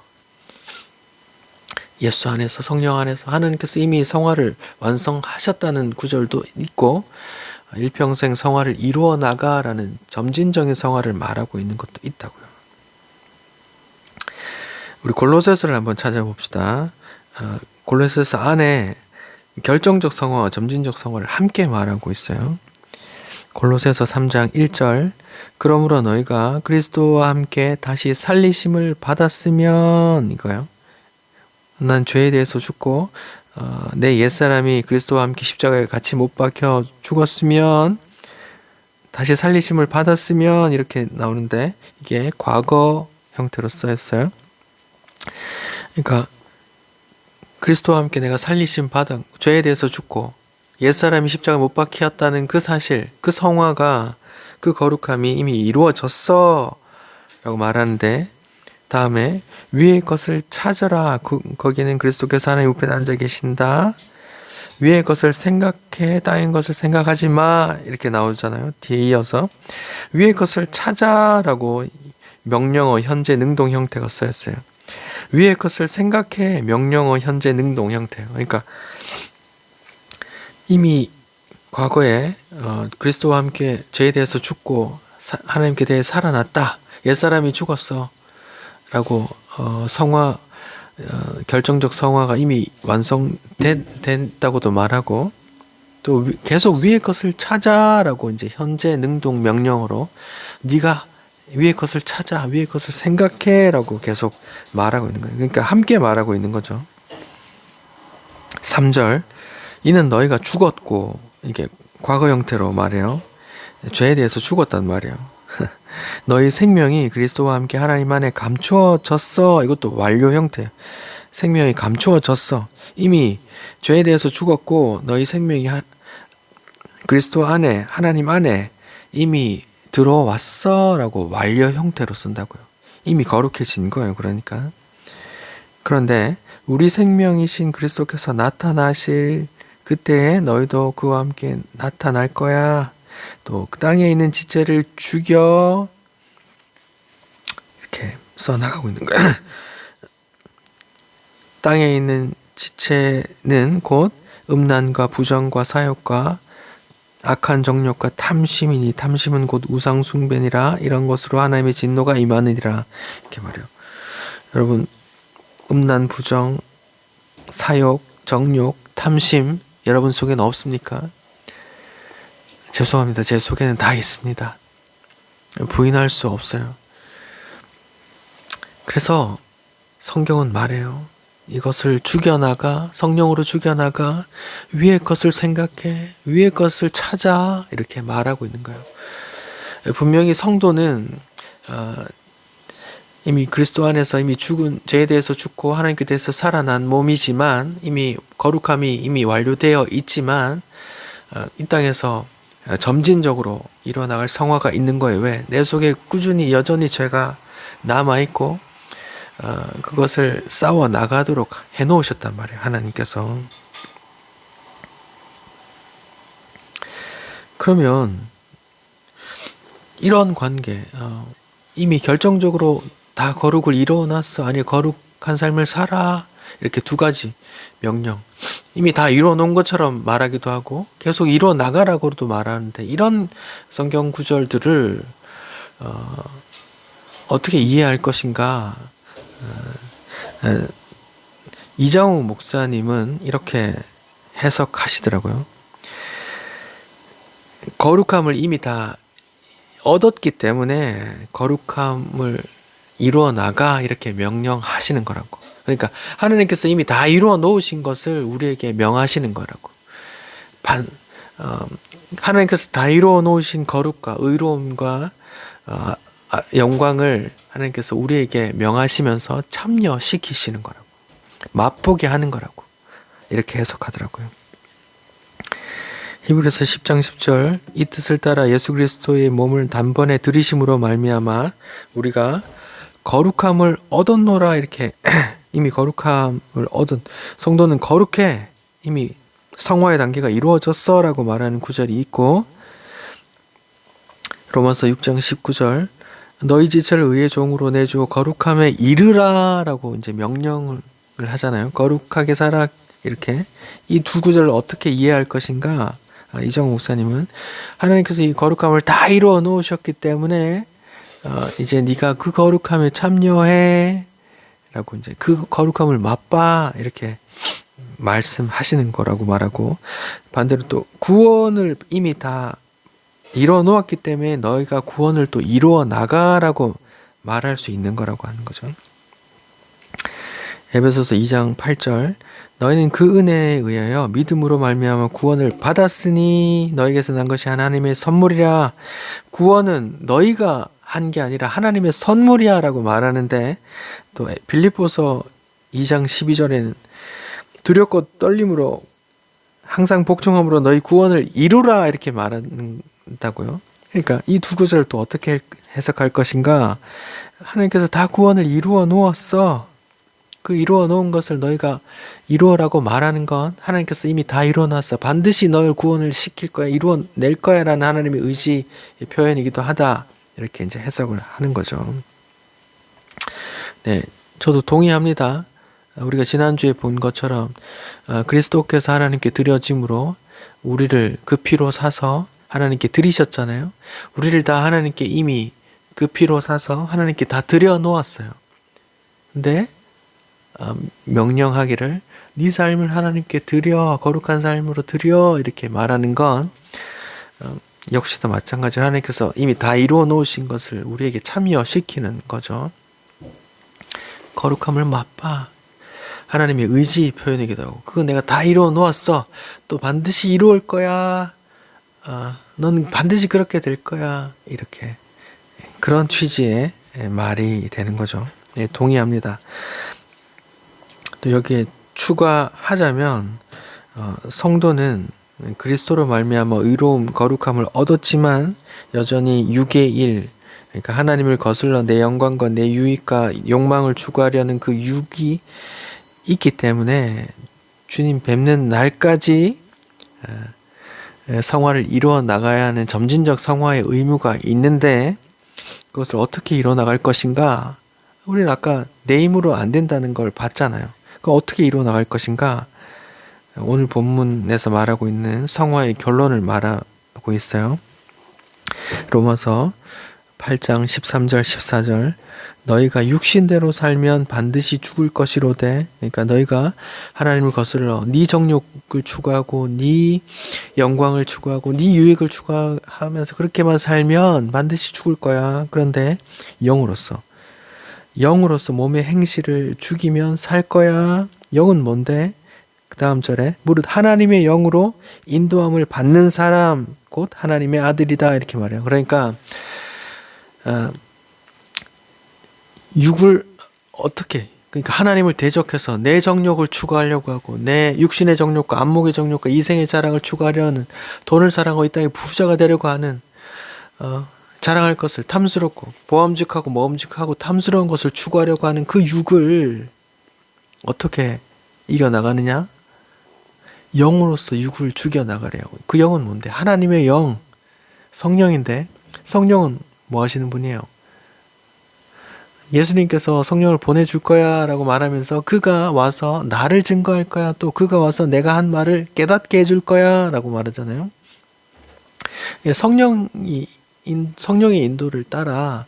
예수 안에서 성령 안에서 하나님께서 이미 성화를 완성하셨다는 구절도 있고 일평생 성화를 이루어 나가라는 점진적인 성화를 말하고 있는 것도 있다고요. 우리 골로새서를 한번 찾아봅시다. 골로새서 안에 결정적 성화와 점진적 성화를 함께 말하고 있어요. 골로새서 3장 1절 그러므로 너희가 그리스도와 함께 다시 살리심을 받았으면 이거요. 난 죄에 대해서 죽고 내 옛사람이 그리스도와 함께 십자가에 같이 못 박혀 죽었으면 다시 살리심을 받았으면 이렇게 나오는데 이게 과거 형태로 쓰였어요. 그러니까 그리스도와 함께 내가 살리심 받아 죄에 대해서 죽고 옛사람이 십자가에 못 박혔다는 그 사실, 그 성화가 그 거룩함이 이미 이루어졌어 라고 말하는데 다음에 위의 것을 찾아라. 거기는 그리스도께서 하나님 우편에 앉아 계신다. 위의 것을 생각해 땅의 것을 생각하지 마 이렇게 나오잖아요. 뒤에 이어서 위의 것을 찾아라고 명령어 현재 능동 형태가 쓰였어요. 위의 것을 생각해 명령어 현재 능동 형태예요. 그러니까 이미 과거에 그리스도와 함께 죄에 대해서 죽고 하나님께 대해 살아났다. 옛사람이 죽었어 라고 성화 결정적 성화가 이미 완성됐다고도 말하고 또 계속 위의 것을 찾아라고 이제 현재 능동 명령어로 네가 위의 것을 찾아 위의 것을 생각해라고 계속 말하고 있는 거예요. 그러니까 함께 말하고 있는 거죠. 3절 이는 너희가 죽었고 이게 과거 형태로 말해요. 죄에 대해서 죽었단 말이에요. 너희 생명이 그리스도와 함께 하나님 안에 감추어졌어. 이것도 완료 형태. 생명이 감추어졌어. 이미 죄에 대해서 죽었고 너희 생명이 그리스도 안에 하나님 안에 이미 들어왔어 라고 완료 형태로 쓴다고요. 이미 거룩해진 거예요. 그러니까 그런데 우리 생명이신 그리스도께서 나타나실 그때에 너희도 그와 함께 나타날 거야. 또 그 땅에 있는 지체를 죽여 이렇게 써나가고 있는 거예요. 땅에 있는 지체는 곧 음란과 부정과 사욕과 악한 정욕과 탐심이니 탐심은 곧 우상 숭배니라. 이런 것으로 하나님의 진노가 임하느니라. 이렇게 말해요. 여러분, 음란, 부정, 사욕, 정욕, 탐심 여러분 속에는 없습니까? 죄송합니다. 제 속에는 다 있습니다. 부인할 수 없어요. 그래서 성경은 말해요. 이것을 죽여나가, 성령으로 죽여나가, 위의 것을 생각해, 위의 것을 찾아, 이렇게 말하고 있는 거예요. 분명히 성도는 이미 그리스도 안에서 이미 죽은 죄에 대해서 죽고 하나님께 대해서 살아난 몸이지만, 이미 거룩함이 이미 완료되어 있지만 이 땅에서 점진적으로 일어나갈 성화가 있는 거예요. 왜? 내 속에 꾸준히 여전히 죄가 남아있고 그것을 싸워 나가도록 해놓으셨단 말이에요. 하나님께서. 그러면 이런 관계, 이미 결정적으로 다 거룩을 이루어놨어. 아니, 거룩한 삶을 살아. 이렇게 두 가지 명령. 이미 다 이루어놓은 것처럼 말하기도 하고 계속 이루어나가라고도 말하는데, 이런 성경 구절들을 어떻게 이해할 것인가? 이장욱 목사님은 이렇게 해석하시더라고요. 거룩함을 이미 다 얻었기 때문에 거룩함을 이루어 나가, 이렇게 명령하시는 거라고. 그러니까 하나님께서 이미 다 이루어 놓으신 것을 우리에게 명하시는 거라고. 하나님께서 다 이루어 놓으신 거룩과 의로움과 영광을 하나님께서 우리에게 명하시면서 참여시키시는 거라고. 맛보게 하는 거라고. 이렇게 해석하더라고요. 히브리서 10장 10절, 이 뜻을 따라 예수 그리스도의 몸을 단번에 들이심으로 말미암아 우리가 거룩함을 얻었노라. 이렇게 이미 거룩함을 얻은 성도는 거룩해. 이미 성화의 단계가 이루어졌어 라고 말하는 구절이 있고, 로마서 6장 19절, 너희 지체를 의의 종으로 내주어 거룩함에 이르라 라고 이제 명령을 하잖아요. 거룩하게 살아. 이렇게 이 두 구절을 어떻게 이해할 것인가? 이정우 목사님은 하나님께서 이 거룩함을 다 이루어 놓으셨기 때문에 이제 네가 그 거룩함에 참여해 라고, 이제 그 거룩함을 맛봐, 이렇게 말씀하시는 거라고 말하고, 반대로 또 구원을 이미 다 이루어 놓았기 때문에 너희가 구원을 또 이루어 나가라고 말할 수 있는 거라고 하는 거죠. 에베소서 2장 8절, 너희는 그 은혜에 의하여 믿음으로 말미암아 구원을 받았으니 너희에게서 난 것이 하나님의 선물이라. 구원은 너희가 한 게 아니라 하나님의 선물이야 라고 말하는데, 또 빌립보서 2장 12절에는 두렵고 떨림으로 항상 복종함으로 너희 구원을 이루라 이렇게 말한다고요. 그러니까 이 두 구절을 또 어떻게 해석할 것인가? 하나님께서 다 구원을 이루어 놓았어. 그 이루어 놓은 것을 너희가 이루어라고 말하는 건 하나님께서 이미 다 이루어 놨어. 반드시 너희를 구원을 시킬 거야. 이루어 낼 거야 라는 하나님의 의지의 표현이기도 하다. 이렇게 이제 해석을 하는 거죠. 네, 저도 동의합니다. 우리가 지난주에 본 것처럼 그리스도께서 하나님께 드려짐으로 우리를 그 피로 사서 하나님께 드리셨잖아요. 우리를 다 하나님께 이미 그 피로 사서 하나님께 다 드려 놓았어요. 근데 명령하기를 네 삶을 하나님께 드려, 거룩한 삶으로 드려, 이렇게 말하는 건 역시도 마찬가지로 하나님께서 이미 다 이루어 놓으신 것을 우리에게 참여시키는 거죠. 거룩함을 맛봐. 하나님의 의지 표현이기도 하고, 그거 내가 다 이루어 놓았어. 또 반드시 이루어올 거야. 넌 반드시 그렇게 될 거야. 이렇게 그런 취지의 말이 되는 거죠. 네, 동의합니다. 또 여기에 추가하자면 성도는 그리스도로 말미암아 의로움, 거룩함을 얻었지만 여전히 육의 일, 그러니까 하나님을 거슬러 내 영광과 내 유익과 욕망을 추구하려는 그 육이 있기 때문에 주님 뵙는 날까지 성화를 이루어 나가야 하는 점진적 성화의 의무가 있는데 그것을 어떻게 이루어 나갈 것인가? 우리는 아까 내 힘으로 안 된다는 걸 봤잖아요. 그 어떻게 이루어 나갈 것인가? 오늘 본문에서 말하고 있는 성화의 결론을 말하고 있어요. 로마서 8장 13절 14절 너희가 육신대로 살면 반드시 죽을 것이로되 그러니까 너희가 하나님을 거스러 네 정욕을 추구하고 네 영광을 추구하고 네 유익을 추구하면서 그렇게만 살면 반드시 죽을 거야. 그런데 영으로서 몸의 행실을 죽이면 살 거야. 영은 뭔데? 그 다음 절에 무릇 하나님의 영으로 인도함을 받는 사람 곧 하나님의 아들이다 이렇게 말해요. 그러니까 육을 어떻게 그러니까 하나님을 대적해서 내 정욕을 추구하려고 하고 내 육신의 정욕과 안목의 정욕과 이생의 자랑을 추구하려는 돈을 사랑하고 이 땅에 부자가 되려고 하는 자랑할 것을 탐스럽고 보암직하고 먹음직하고 탐스러운 것을 추구하려고 하는 그 육을 어떻게 이겨나가느냐? 영으로서 육을 죽여나가래요. 그 영은 뭔데? 하나님의 영, 성령인데 성령은 뭐 하시는 분이에요? 예수님께서 성령을 보내줄 거야 라고 말하면서 그가 와서 나를 증거할 거야. 또 그가 와서 내가 한 말을 깨닫게 해줄 거야 라고 말하잖아요. 성령의 인도를 따라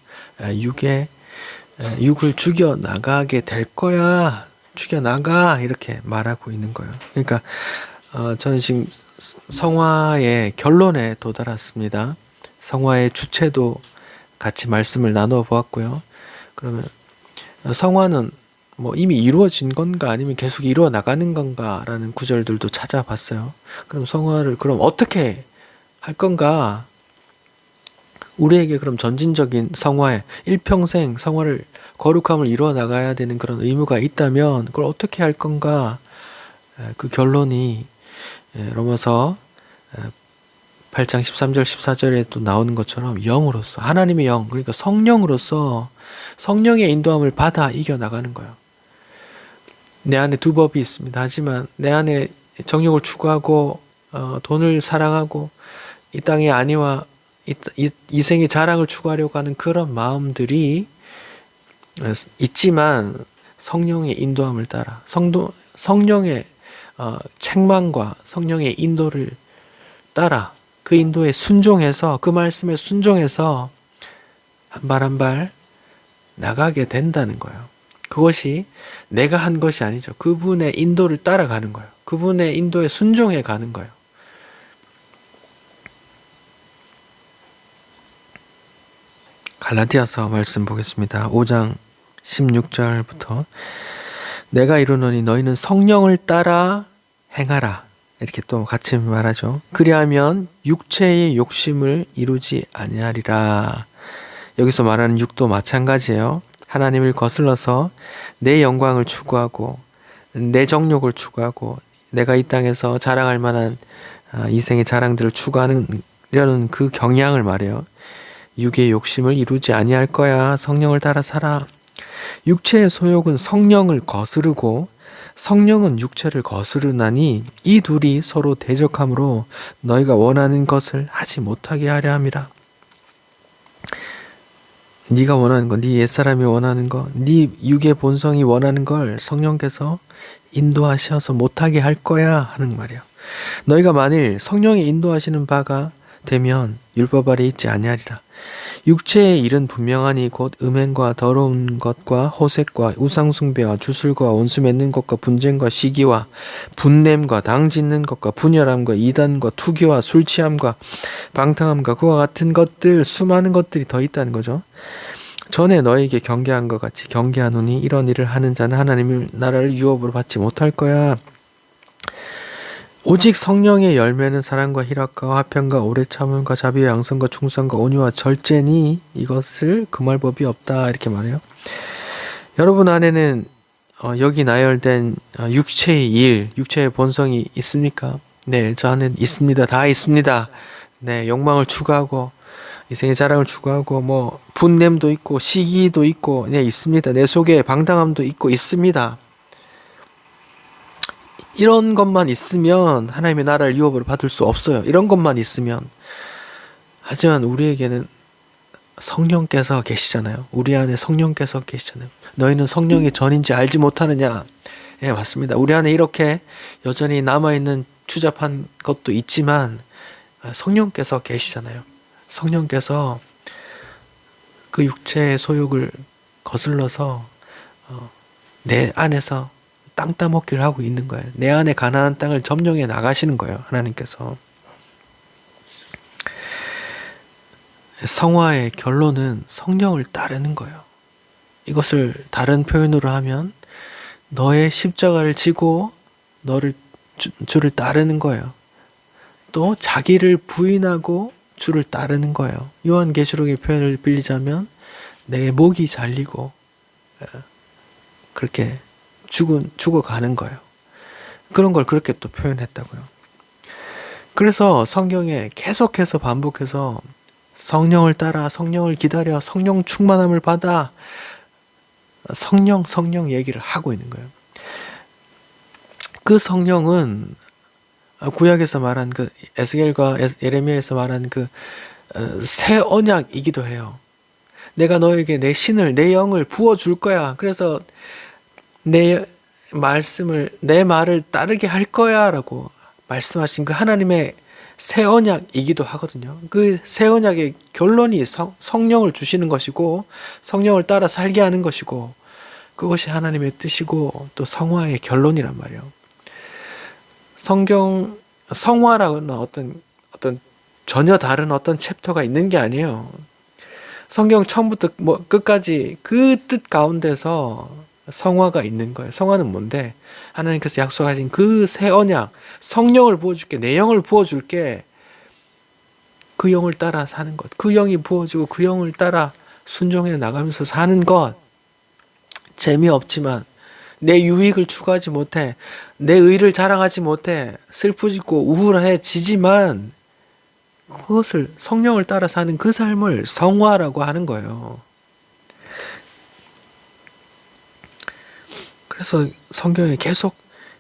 육을 죽여나가게 될 거야. 죽여나가 이렇게 말하고 있는 거예요. 그러니까 저는 지금 성화의 결론에 도달했습니다. 성화의 주체도 같이 말씀을 나누어 보았고요. 그러면 성화는 뭐 이미 이루어진 건가 아니면 계속 이루어 나가는 건가라는 구절들도 찾아봤어요. 그럼 성화를 그럼 어떻게 할 건가? 우리에게 그럼 전진적인 성화에 일평생 성화를 거룩함을 이루어 나가야 되는 그런 의무가 있다면 그걸 어떻게 할 건가? 그 결론이 로마서 8장 13절 14절에 또 나오는 것처럼 영으로서 하나님의 영 그러니까 성령으로서 성령의 인도함을 받아 이겨나가는 거예요. 내 안에 두 법이 있습니다. 하지만 내 안에 정욕을 추구하고 돈을 사랑하고 이 땅의 안위와 이생의 자랑을 추구하려고 하는 그런 마음들이 있지만 성령의 인도함을 따라 성령의 책망과 성령의 인도를 따라 그 인도에 순종해서 그 말씀에 순종해서 한 발 한 발 나가게 된다는 거예요. 그것이 내가 한 것이 아니죠. 그분의 인도를 따라가는 거예요. 그분의 인도에 순종해 가는 거예요. 갈라디아서 말씀 보겠습니다. 5장 16절부터 내가 이르노니 너희는 성령을 따라 행하라. 이렇게 또 같이 말하죠. 그리하면 육체의 욕심을 이루지 아니하리라. 여기서 말하는 육도 마찬가지예요. 하나님을 거슬러서 내 영광을 추구하고 내 정욕을 추구하고 내가 이 땅에서 자랑할 만한 이생의 자랑들을 추구하려는 그 경향을 말해요. 육의 욕심을 이루지 아니할 거야. 성령을 따라 살아. 육체의 소욕은 성령을 거스르고 성령은 육체를 거스르나니 이 둘이 서로 대적함으로 너희가 원하는 것을 하지 못하게 하려 함이라. 네가 원하는 거, 네 옛사람이 원하는 거, 네 육의 본성이 원하는 걸 성령께서 인도하셔서 못하게 할 거야 하는 말이야. 너희가 만일 성령이 인도하시는 바가 되면 율법 아래 있지 아니하리라. 육체의 일은 분명하니 곧 음행과 더러운 것과 호색과 우상숭배와 주술과 원수 맺는 것과 분쟁과 시기와 분냄과 당 짓는 것과 분열함과 이단과 투교와 술 취함과 방탕함과 그와 같은 것들 수많은 것들이 더 있다는 거죠. 전에 너에게 경계한 것 같이 경계하노니 이런 일을 하는 자는 하나님의 나라를 유업으로 받지 못할 거야. 오직 성령의 열매는 사랑과 희락과 화평과 오래 참음과 자비와 양선과 충성과 온유와 절제니 이것을 금할 법이 없다 이렇게 말해요. 여러분 안에는 여기 나열된 육체의 일, 육체의 본성이 있습니까? 네, 저 안에 있습니다. 다 있습니다. 네, 욕망을 추구하고 이생의 자랑을 추구하고 뭐 분냄도 있고 시기도 있고 네, 있습니다. 내 속에 방탕함도 있고 있습니다. 이런 것만 있으면 하나님의 나라를 유업으로 받을 수 없어요. 이런 것만 있으면. 하지만 우리에게는 성령께서 계시잖아요. 우리 안에 성령께서 계시잖아요. 너희는 성령이 전인지 알지 못하느냐? 예, 맞습니다. 우리 안에 이렇게 여전히 남아있는 추잡한 것도 있지만 성령께서 계시잖아요. 성령께서 그 육체의 소욕을 거슬러서 내 안에서 땅 따먹기를 하고 있는 거예요. 내 안에 가나안 땅을 점령해 나가시는 거예요. 하나님께서. 성화의 결론은 성령을 따르는 거예요. 이것을 다른 표현으로 하면 너의 십자가를 지고 주를 따르는 거예요. 또 자기를 부인하고 주를 따르는 거예요. 요한계시록의 표현을 빌리자면 내 목이 잘리고 그렇게 죽어가는 거예요. 그런 걸 그렇게 또 표현했다고요. 그래서 성경에 계속해서 반복해서 성령을 따라, 성령을 기다려, 성령 충만함을 받아, 성령 얘기를 하고 있는 거예요. 그 성령은 구약에서 말한 그 에스겔과 예레미야에서 말한 그 새 언약이기도 해요. 내가 너에게 내 신을, 내 영을 부어줄 거야. 그래서 내 말을 따르게 할 거야 라고 말씀하신 그 하나님의 새 언약이기도 하거든요. 그 새 언약의 결론이 성령을 주시는 것이고 성령을 따라 살게 하는 것이고 그것이 하나님의 뜻이고 또 성화의 결론이란 말이에요. 성화라는 어떤 전혀 다른 어떤 챕터가 있는 게 아니에요. 성경 처음부터 끝까지 그 뜻 가운데서 성화가 있는 거예요. 성화는 뭔데? 하나님께서 약속하신 그 새 언약, 성령을 부어줄게, 내 영을 부어줄게. 그 영을 따라 사는 것, 그 영이 부어지고 그 영을 따라 순종해 나가면서 사는 것. 재미없지만 내 유익을 추구하지 못해, 내 의를 자랑하지 못해, 슬프지고 우울해지지만 그것을 성령을 따라 사는 그 삶을 성화라고 하는 거예요. 그래서 성경에 계속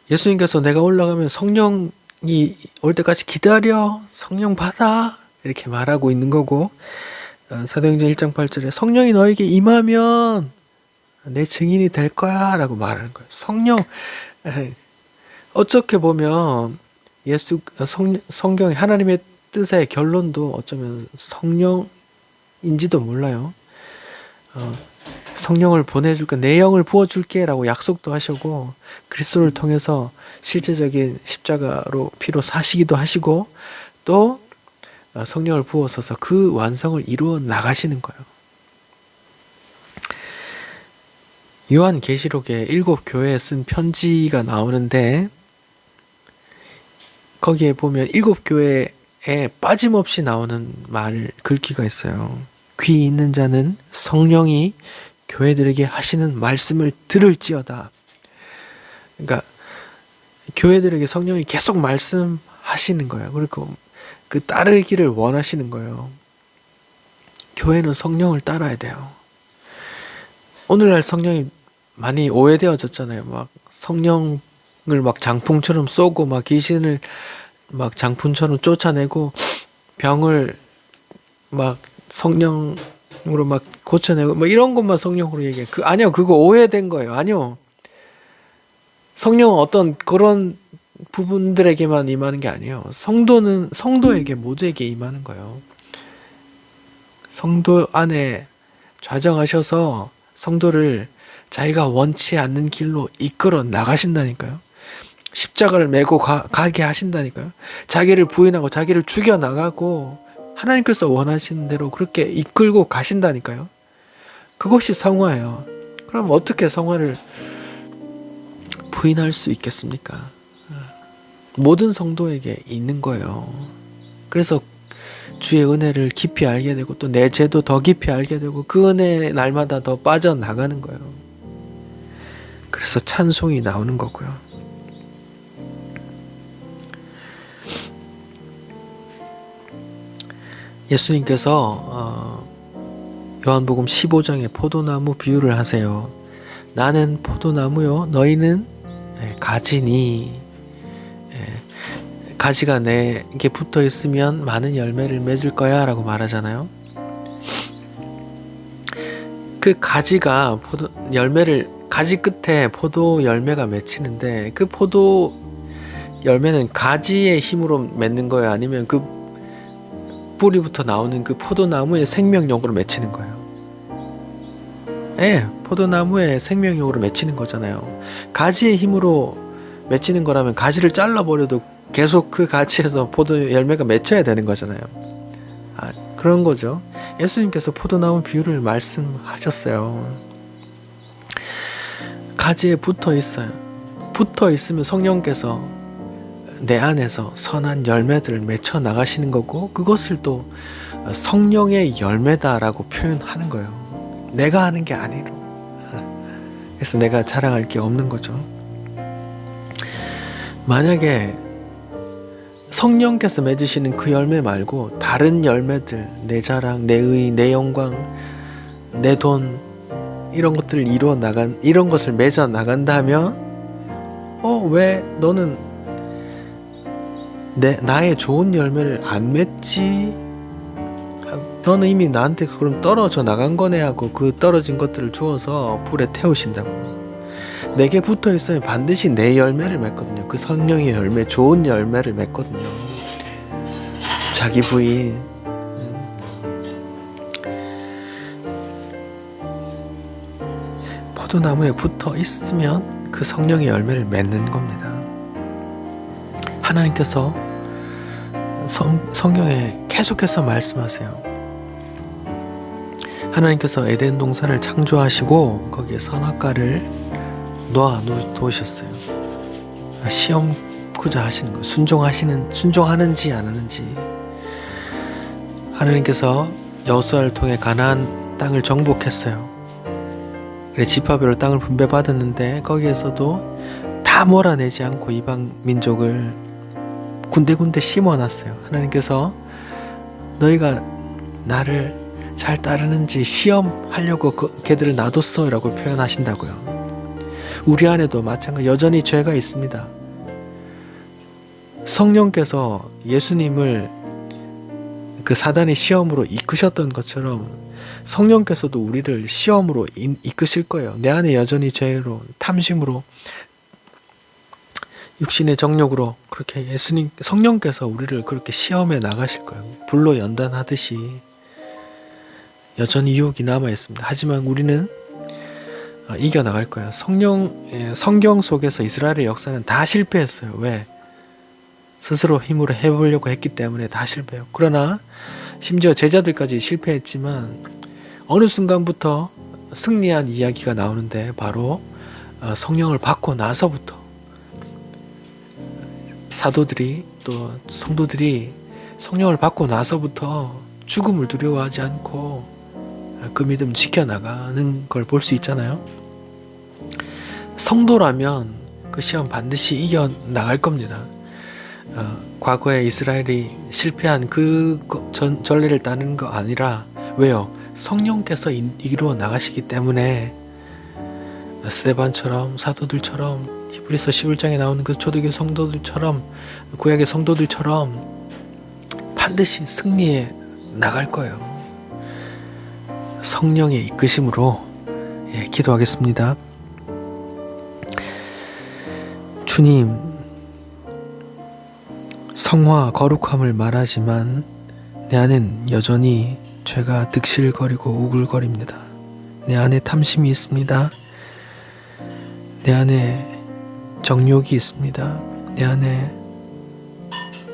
예수님께서 내가 올라가면 성령이 올 때까지 기다려, 성령 받아 이렇게 말하고 있는 거고, 사도행전 1장 8절에 성령이 너에게 임하면 내 증인이 될 거야 라고 말하는 거예요. 성령, 어떻게 보면 성경의 하나님의 뜻의 결론도 어쩌면 성령인지도 몰라요. 성령을 보내줄게, 내 영을 부어줄게 라고 약속도 하시고 그리스도를 통해서 실제적인 십자가로 피로 사시기도 하시고 또 성령을 부어서서 그 완성을 이루어 나가시는 거예요. 요한계시록에 7 교회에 쓴 편지가 나오는데 거기에 보면 7 교회에 빠짐없이 나오는 글귀가 있어요. 귀 있는 자는 성령이 교회들에게 하시는 말씀을 들을지어다. 그러니까 교회들에게 성령이 계속 말씀하시는 거예요. 그리고 그 따르기를 원하시는 거예요. 교회는 성령을 따라야 돼요. 오늘날 성령이 많이 오해되어졌잖아요. 막 성령을 막 장풍처럼 쏘고 막 귀신을 막 장풍처럼 쫓아내고 병을 막 성령으로 막 고쳐내고 뭐 이런 것만 성령으로 얘기해. 아니요, 그거 오해된 거예요. 아니요. 성령은 어떤 그런 부분들에게만 임하는 게 아니에요. 성도는 성도에게 모두에게 임하는 거예요. 성도 안에 좌정하셔서 성도를 자기가 원치 않는 길로 이끌어 나가신다니까요. 십자가를 메고 가게 하신다니까요. 자기를 부인하고 자기를 죽여 나가고 하나님께서 원하시는 대로 그렇게 이끌고 가신다니까요. 그것이 성화예요. 그럼 어떻게 성화를 부인할 수 있겠습니까? 모든 성도에게 있는 거예요. 그래서 주의 은혜를 깊이 알게 되고 또 내 죄도 더 깊이 알게 되고 그 은혜 날마다 더 빠져나가는 거예요. 그래서 찬송이 나오는 거고요. 예수님께서 요한복음 15장에 포도나무 비유를 하세요. 나는 포도나무요 너희는 가지니. 가지가 내게 붙어 있으면 많은 열매를 맺을 거야 라고 말하잖아요. 그 가지가 가지 끝에 포도 열매가 맺히는데, 그 포도 열매는 가지의 힘으로 맺는 거예요? 아니면 그 뿌리부터 나오는 그 포도나무의 생명력으로 맺히는 거예요? 예, 포도나무의 생명력으로 맺히는 거잖아요. 가지의 힘으로 맺히는 거라면 가지를 잘라버려도 계속 그 가지에서 포도 열매가 맺혀야 되는 거잖아요. 그런 거죠. 예수님께서 포도나무 비유를 말씀하셨어요. 가지에 붙어 있어요. 붙어 있으면 성령께서 내 안에서 선한 열매들을 맺혀 나가시는 거고, 그것을 또 성령의 열매다라고 표현하는 거예요. 내가 하는 게 아니로. 그래서 내가 자랑할 게 없는 거죠. 만약에 성령께서 맺으시는 그 열매 말고 다른 열매들, 내 자랑, 내 의, 내 영광, 내 돈, 이런 것들을 이런 것을 맺어 나간다면, 왜 너는 나의 좋은 열매를 안 맺지? 너는 이미 나한테 그럼 떨어져 나간 거네 하고 그 떨어진 것들을 주워서 불에 태우신다고. 내게 붙어 있으면 반드시 내 열매를 맺거든요. 그 성령의 열매, 좋은 열매를 맺거든요. 자기 부인, 포도나무에 붙어 있으면 그 성령의 열매를 맺는 겁니다. 하나님께서 성경에 계속해서 말씀하세요. 하나님께서 에덴 동산을 창조하시고 거기에 선악과를 놓아 놓으셨어요. 시험코자 하시는 거예요. 순종하는지 안 하는지. 하나님께서 여호수아를 통해 가나안 땅을 정복했어요. 그래 지파별로 땅을 분배받았는데 거기에서도 다 몰아내지 않고 이방 민족을 군데군데 심어놨어요. 하나님께서 너희가 나를 잘 따르는지 시험하려고 걔들을 놔뒀어 라고 표현하신다고요. 우리 안에도 마찬가지 여전히 죄가 있습니다. 성령께서 예수님을 그 사단의 시험으로 이끄셨던 것처럼 성령께서도 우리를 시험으로 이끄실 거예요. 내 안에 여전히 죄로, 탐심으로, 육신의 정욕으로 그렇게 성령께서 우리를 그렇게 시험해 나가실 거예요. 불로 연단하듯이 여전히 유혹이 남아 있습니다. 하지만 우리는 이겨나갈 거예요. 성경 속에서 이스라엘의 역사는 다 실패했어요. 왜? 스스로 힘으로 해보려고 했기 때문에 다 실패해요. 그러나 심지어 제자들까지 실패했지만 어느 순간부터 승리한 이야기가 나오는데 바로 성령을 받고 나서부터 사도들이 또 성도들이 성령을 받고 나서부터 죽음을 두려워하지 않고 그 믿음 지켜나가는 걸 볼 수 있잖아요. 성도라면 그 시험 반드시 이겨나갈 겁니다. 과거에 이스라엘이 실패한 그 전례를 따르는 거 아니라 왜요? 성령께서 이루어 나가시기 때문에 스데반처럼 사도들처럼 히브리서 11장에 나오는 그 초대교 성도들처럼 구약의 성도들처럼 반드시 승리해 나갈 거예요. 성령의 이끄심으로 기도하겠습니다. 주님, 성화 거룩함을 말하지만 내 안엔 여전히 죄가 득실거리고 우글거립니다. 내 안에 탐심이 있습니다. 내 안에 정욕이 있습니다. 내 안에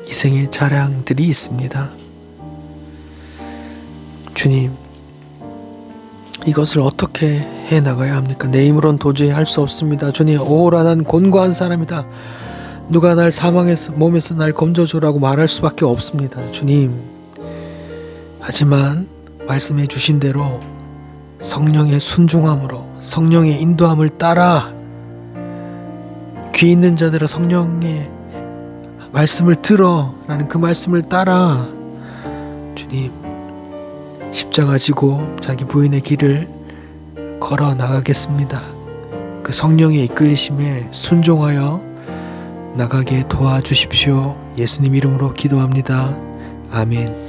이생의 자랑들이 있습니다. 주님, 이것을 어떻게 해나가야 합니까? 내 힘으로는 도저히 할 수 없습니다. 주님, 오라 난 곤고한 사람이다. 누가 날 사망에서 몸에서 날 건져주라고 말할 수밖에 없습니다. 주님, 하지만 말씀해 주신 대로 성령의 순종함으로 성령의 인도함을 따라 귀 있는 자들아 성령의 말씀을 들어 라는 그 말씀을 따라 주님 십자가 지고 자기 부인의 길을 걸어 나가겠습니다. 그 성령의 이끌리심에 순종하여 나가게 도와주십시오. 예수님 이름으로 기도합니다. 아멘.